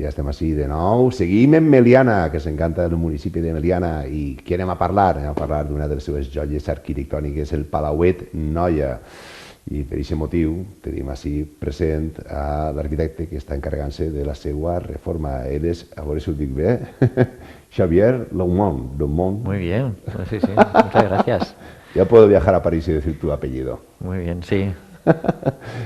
Ja estem així de nou. Seguim en Meliana, que s'encanta el municipi de Meliana. I què anem a parlar? Anem a parlar d'una de les seves joies arquitectòniques, el Palauet Noia. I per aquest motiu tenim així present a l'arquitecte que està encarregant-se de la seva reforma. Ell és, a veure si ho dic bé, Xavier Laumont. Muy bien, sí, sí, muchas gracias. Ya puedo viajar a París y decir tu apellido. Muy bien, sí.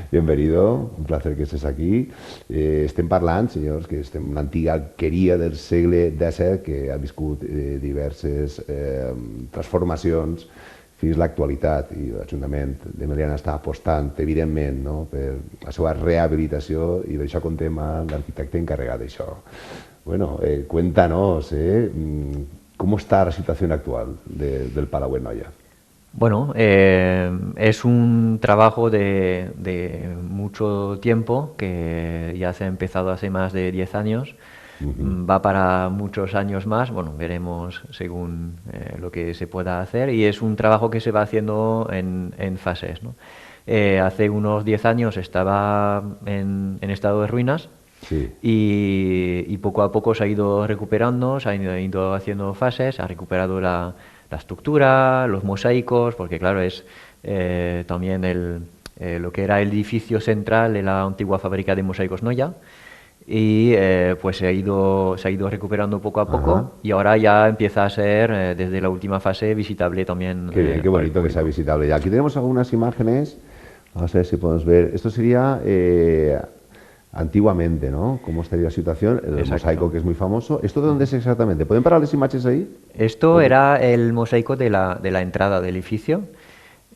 Bienvenido, un placer que estés aquí. Estem parlant, senyors, que estem en l'antiga alqueria del segle XVII que ha viscut diverses transformacions fins a l'actualitat, i l'Ajuntament de Meliana està apostant, evidentment, no, per la seva rehabilitació, i d'això contem amb l'arquitecte encarregat d'això. Bueno, cuéntanos, ¿cómo está la situación actual del Palauet Noia? Bueno, es un trabajo de mucho tiempo que ya se ha empezado hace más de 10 años. Va para muchos años más, bueno, veremos según lo que se pueda hacer, y es un trabajo que se va haciendo en fases, ¿no? Hace unos 10 años estaba en estado de ruinas. Sí. Y poco a poco se ha ido recuperando, se ha ido haciendo fases, ha recuperado la estructura, los mosaicos, porque claro, es también lo que era el edificio central de la antigua fábrica de mosaicos Noia. Y pues se ha ido recuperando poco a poco. Ajá. Y ahora ya empieza a ser, desde la última fase, visitable también. Qué bonito que sea visitable. Y aquí tenemos algunas imágenes, vamos a ver si podemos ver. Esto sería antiguamente, ¿no? ¿Cómo estaría la situación? El Exacto. Mosaico, que es muy famoso. ¿Esto de dónde es exactamente? ¿Pueden parar las imágenes ahí? Esto era el mosaico de la entrada del edificio.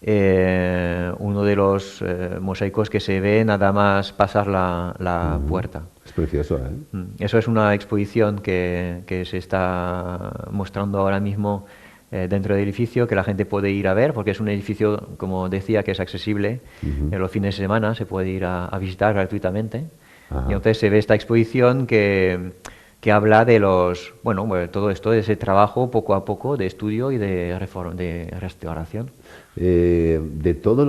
Uno de los mosaicos que se ve nada más pasar la puerta. Es precioso, ¿eh? Eso es una exposición que se está mostrando ahora mismo dentro del edificio, que la gente puede ir a ver, porque es un edificio, como decía, que es accesible. En los fines de semana se puede ir a visitar gratuitamente. Ajá. Y entonces se ve esta exposición que habla de todo esto, de ese trabajo poco a poco de estudio y de restauración. De todas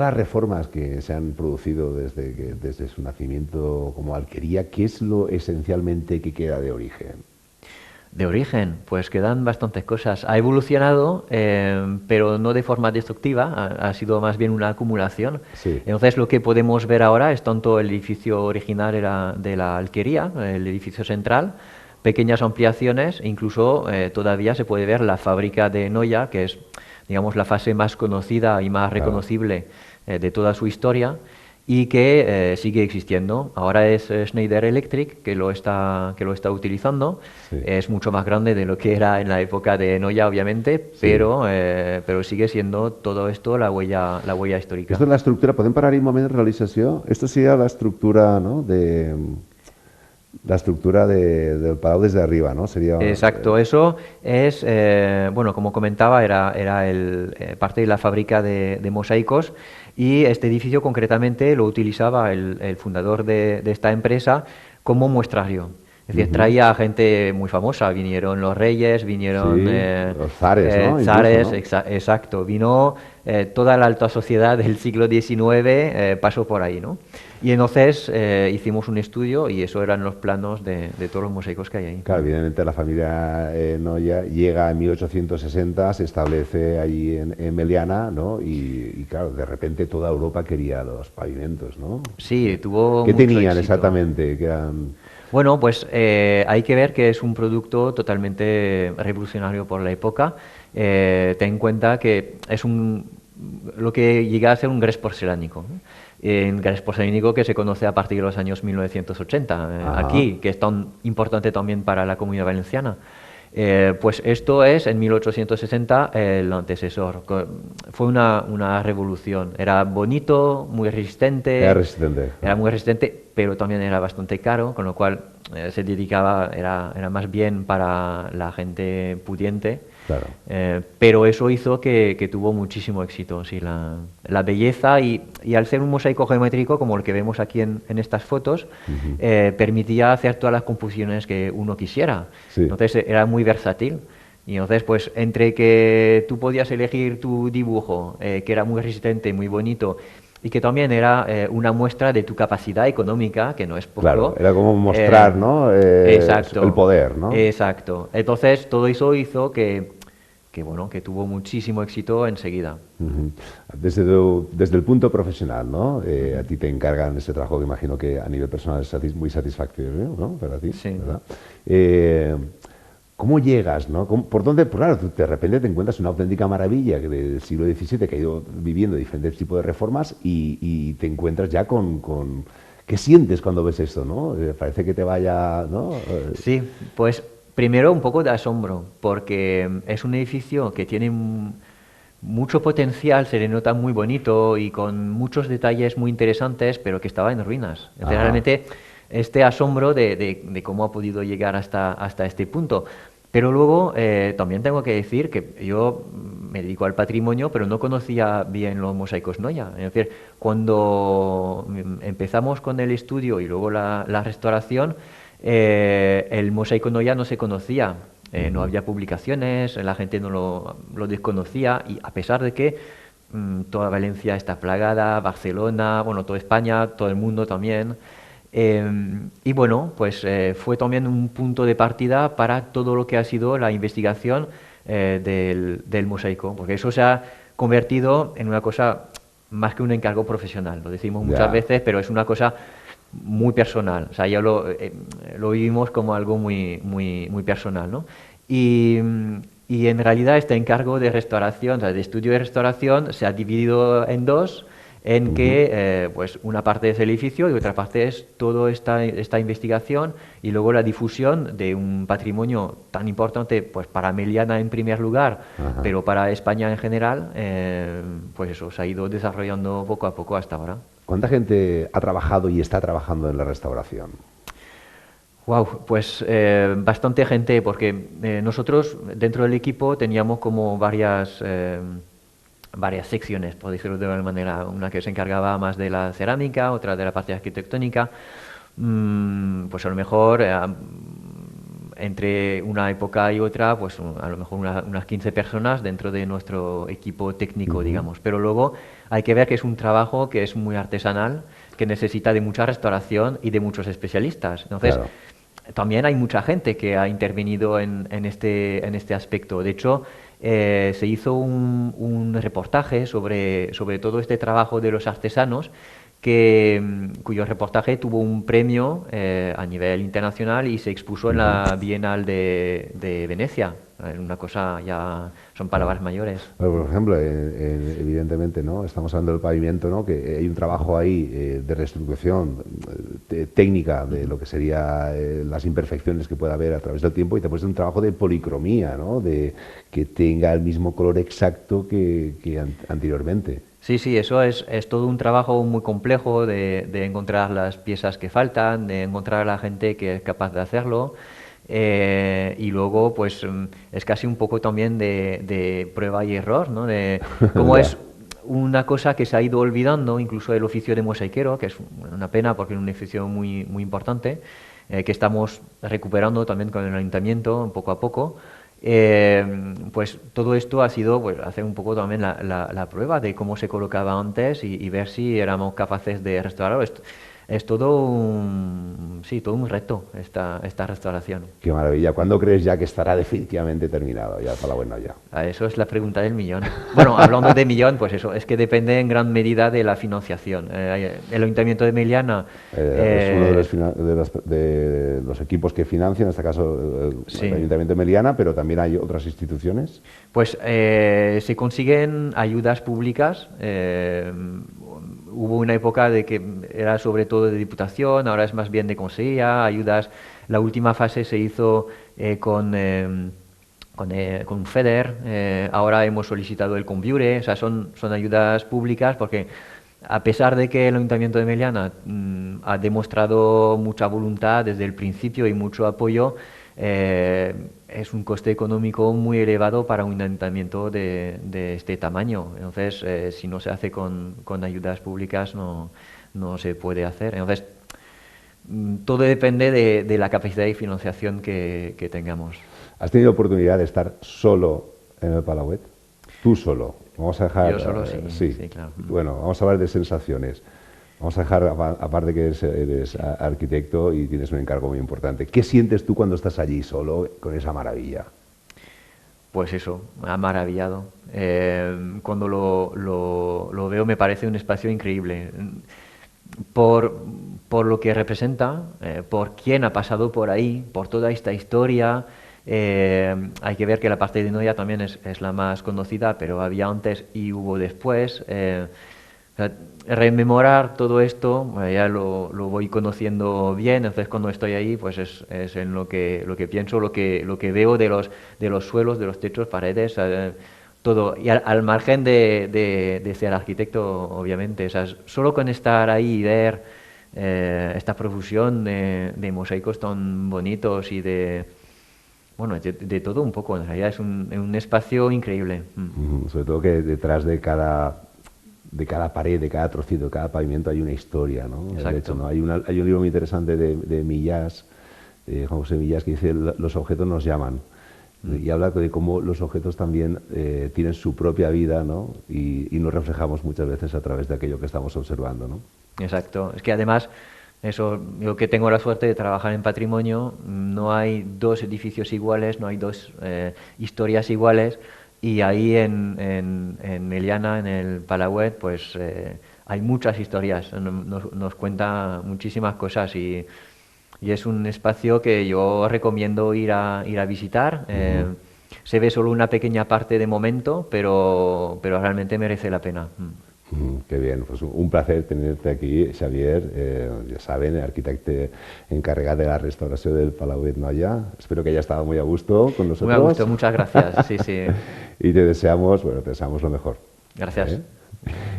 las reformas que se han producido desde su nacimiento como alquería, ¿qué es lo esencialmente que queda de origen? De origen, pues quedan bastantes cosas. Ha evolucionado, pero no de forma destructiva, ha sido más bien una acumulación. Sí. Entonces lo que podemos ver ahora es tanto el edificio original de la alquería, el edificio central, pequeñas ampliaciones, incluso todavía se puede ver la fábrica de Noia, que es, digamos, la fase más conocida y más reconocible de toda su historia, y que sigue existiendo. Ahora es Schneider Electric que lo está utilizando. Sí. Es mucho más grande de lo que era en la época de Noia, obviamente, sí. pero sigue siendo todo esto la huella histórica. Esto es la estructura. ¿Pueden parar un momento de realización? Esto sería la estructura, ¿no? La estructura del Palau desde arriba, ¿no? Sería. Exacto, eso es, bueno, como comentaba, era parte de la fábrica de mosaicos, y este edificio concretamente lo utilizaba el fundador de esta empresa como muestrario. Es decir, traía a gente muy famosa, vinieron los reyes, vinieron los zares, ¿no? Zares, Incluso, ¿no? exacto, vino toda la alta sociedad del siglo XIX, pasó por ahí, ¿no? Y entonces hicimos un estudio y eso eran los planos de todos los mosaicos que hay ahí. Claro, evidentemente la familia Noia llega en 1860, se establece allí en Meliana, ¿no? Y claro, de repente toda Europa quería los pavimentos, ¿no? Sí, tuvo ¿Qué mucho tenían éxito. exactamente? ¿Qué eran? Bueno, pues hay que ver que es un producto totalmente revolucionario por la época. Ten en cuenta que es lo que llega a ser un gres porcelánico, ¿no? Un gres porcelánico que se conoce a partir de los años 1980, aquí, que es tan importante también para la Comunidad Valenciana. Pues esto es, en 1860, el antecesor. Fue una revolución. Era bonito, muy resistente. Era resistente. Era muy resistente, pero también era bastante caro, con lo cual se dedicaba, era más bien para la gente pudiente. Claro. Pero eso hizo que tuvo muchísimo éxito, sí, la belleza y al ser un mosaico geométrico como el que vemos aquí en estas fotos, permitía hacer todas las composiciones que uno quisiera. Sí. Entonces era muy versátil. Y entonces, pues, entre que tú podías elegir tu dibujo, que era muy resistente, muy bonito, y que también era una muestra de tu capacidad económica, que no es poco. Claro, era como mostrar, ¿no? Exacto. El poder, ¿no? Exacto. Entonces, todo eso hizo bueno, que tuvo muchísimo éxito enseguida. Ujú. Desde el punto profesional, ¿no? A ti te encargan ese trabajo que imagino que a nivel personal es muy satisfactorio, ¿no? Para ti, Sí. ¿verdad? ¿Cómo llegas, no? ¿Por dónde? Pues claro, tú de repente te encuentras una auténtica maravilla del siglo XVII que ha ido viviendo diferentes tipos de reformas y te encuentras ya con... ¿Qué sientes cuando ves esto, no? Parece que te vaya, ¿no? Sí, pues primero un poco de asombro, porque es un edificio que tiene mucho potencial, se le nota muy bonito y con muchos detalles muy interesantes, pero que estaba en ruinas. Entonces, Ajá. realmente este asombro de cómo ha podido llegar hasta este punto. Pero luego también tengo que decir que yo me dedico al patrimonio, pero no conocía bien los mosaicos Noya. Es decir, cuando empezamos con el estudio y luego la restauración, el mosaico Noya no se conocía. No había publicaciones, la gente no lo desconocía y a pesar de que toda Valencia está plagada, Barcelona, bueno, toda España, todo el mundo también. Y bueno, pues fue también un punto de partida para todo lo que ha sido la investigación del mosaico, porque eso se ha convertido en una cosa más que un encargo profesional, lo decimos muchas veces, pero es una cosa muy personal, o sea, ya lo vivimos como algo muy personal, ¿no? Y en realidad este encargo de restauración, o sea, de estudio de restauración, se ha dividido en dos, en que pues una parte es el edificio y otra parte es toda esta investigación y luego la difusión de un patrimonio tan importante pues para Meliana en primer lugar, pero para España en general, pues eso se ha ido desarrollando poco a poco hasta ahora. ¿Cuánta gente ha trabajado y está trabajando en la restauración? Wow, pues bastante gente, porque nosotros dentro del equipo teníamos como varias secciones, por decirlo de alguna manera. Una que se encargaba más de la cerámica, otra de la parte arquitectónica. Pues a lo mejor entre una época y otra, pues a lo mejor unas 15 personas dentro de nuestro equipo técnico, digamos. Pero luego hay que ver que es un trabajo que es muy artesanal, que necesita de mucha restauración y de muchos especialistas. Entonces, Claro. también hay mucha gente que ha intervenido en este aspecto. De hecho, se hizo un reportaje sobre todo este trabajo de los artesanos, cuyo reportaje tuvo un premio a nivel internacional y se expuso en la Bienal de Venecia. Una cosa ya son palabras mayores. Bueno, por ejemplo, evidentemente, ¿no? Estamos hablando del pavimento, ¿no? Que hay un trabajo ahí de reestructuración técnica de lo que serían las imperfecciones que pueda haber a través del tiempo y después un trabajo de policromía, ¿no? De que tenga el mismo color exacto que anteriormente. Sí, sí, eso es todo un trabajo muy complejo de encontrar las piezas que faltan, de encontrar a la gente que es capaz de hacerlo. Y luego, pues, es casi un poco también de prueba y error, ¿no? De cómo es una cosa que se ha ido olvidando, incluso el oficio de mosaiquero, que es una pena porque es un oficio muy importante, que estamos recuperando también con el ayuntamiento poco a poco. Pues todo esto ha sido pues, hacer un poco también la prueba de cómo se colocaba antes y ver si éramos capaces de restaurarlo. Es todo todo un reto esta restauración. Qué maravilla. ¿Cuándo crees ya que estará definitivamente terminado ya para la buena ya? Eso es la pregunta del millón. Bueno, hablando de millón, pues eso, es que depende en gran medida de la financiación. El Ayuntamiento de Meliana... es uno de los equipos que financian, en este caso Sí. el Ayuntamiento de Meliana, pero también hay otras instituciones. Pues se consiguen ayudas públicas. Hubo una época de que era sobre todo de Diputación, ahora es más bien de Consejería, ayudas. La última fase se hizo con FEDER, ahora hemos solicitado el Conviure, o sea, son ayudas públicas porque a pesar de que el Ayuntamiento de Meliana ha demostrado mucha voluntad desde el principio y mucho apoyo, es un coste económico muy elevado para un ayuntamiento de este tamaño. Entonces, si no se hace con ayudas públicas, no se puede hacer. Entonces, todo depende de la capacidad de financiación que tengamos. ¿Has tenido oportunidad de estar solo en el Palauet? Tú solo. Vamos a dejar... Yo solo sí, sí. sí, claro. Bueno, vamos a hablar de sensaciones. Vamos a dejar, aparte que eres arquitecto y tienes un encargo muy importante. ¿Qué sientes tú cuando estás allí solo con esa maravilla? Pues eso, maravillado. Cuando lo veo me parece un espacio increíble. Por, por lo que representa, por quién ha pasado por ahí, por toda esta historia. Hay que ver que la parte de Noia también es la más conocida, pero había antes y hubo después. O sea, rememorar todo esto, ya lo voy conociendo bien, entonces cuando estoy ahí, pues es en lo que pienso, lo que veo de los suelos, de los techos, paredes, todo. Y al margen de ser arquitecto, obviamente, o sea, solo con estar ahí y ver esta profusión de mosaicos tan bonitos y de, bueno, de todo un poco, en realidad es un espacio increíble. Sobre todo que detrás de cada pared, de cada trocito, de cada pavimento hay una historia, ¿no? Exacto. De hecho, ¿no? Hay un libro muy interesante de Millás, Juan José Millás, que dice los objetos nos llaman. Y habla de cómo los objetos también tienen su propia vida, ¿no? Y nos reflejamos muchas veces a través de aquello que estamos observando, ¿no? Exacto. Es que además, eso, yo que tengo la suerte de trabajar en patrimonio, no hay dos edificios iguales, no hay dos historias iguales, y ahí en Meliana, en el Palauet, pues hay muchas historias, nos cuenta muchísimas cosas y es un espacio que yo recomiendo ir a visitar. Se ve solo una pequeña parte de momento, pero realmente merece la pena. Qué bien, pues un placer tenerte aquí, Xavier, ja saben, arquitecte encarregat de la restauració del Palauet Noia. Espero que haya estado muy a gusto con nosotros. Muy a gusto, muchas gracias. Sí, sí. Y te deseamos lo mejor. Gracias. ¿Eh?